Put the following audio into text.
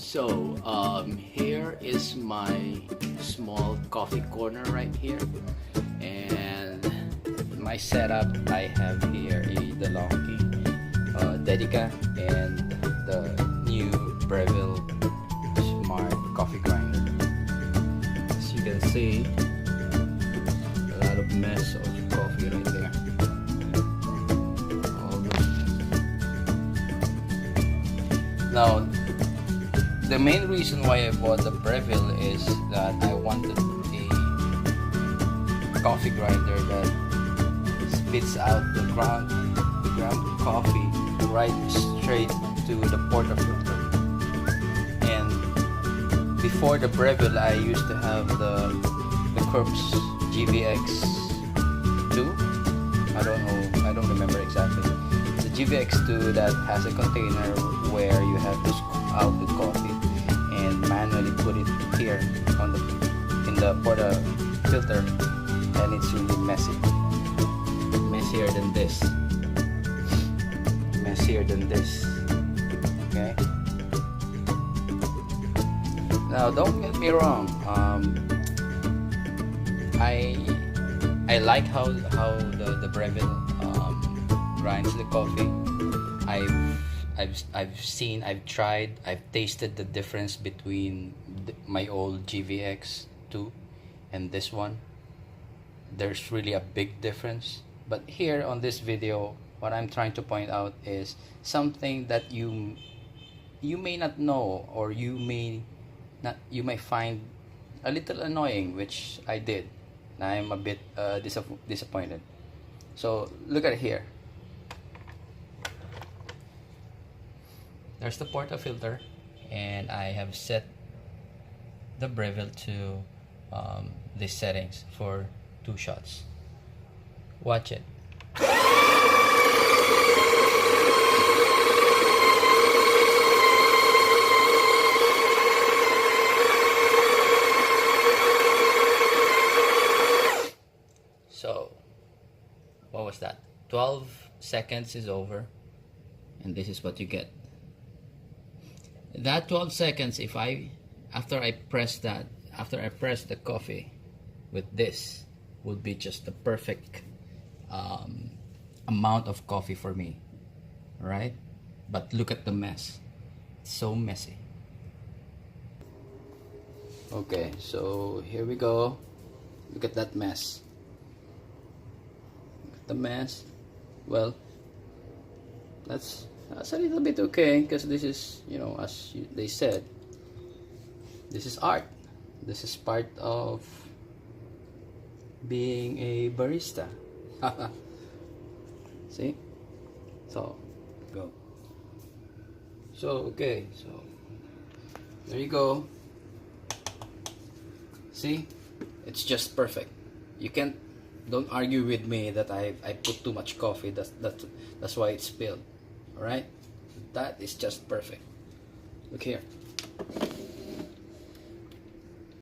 So here is my small coffee corner right here, and my setup, I have here a DeLonghi Dedica and the new Breville Smart Coffee Grinder. As you can see, a lot of mess of coffee right there. Now, the main reason why I bought the Breville is that I wanted a coffee grinder that spits out the ground coffee right straight to the portafilter. And before the Breville, I used to have the Corp's GVX2. I don't remember exactly. The GVX2 that has a container where you have to scoop out the coffee and manually put it here on in the portafilter, and it's really messier than this. Okay, now don't get me wrong, I like how the Breville grinds the coffee. I've tried, I've tasted the difference between my old GVX2 and this one. There's really a big difference. But here on this video, what I'm trying to point out is something that you may not know, or you may find a little annoying, which I did. I'm a bit disappointed. So look at it here. There's the portafilter, and I have set the Breville to these settings for 2 shots. Watch it. So, what was that? 12 seconds is over, and this is what you get. That 12 seconds, after I press the coffee with this, would be just the perfect amount of coffee for me, right? But look at the mess. It's so messy. Okay, so here we go. Look at that mess. Look at the mess. Well, that's a little bit okay, because this is, as they said, this is art. This is part of being a barista. See? So, go. So, okay, so there you go. See? It's just perfect. Don't argue with me that I put too much coffee. That's why it spilled. Alright? That is just perfect. Look here.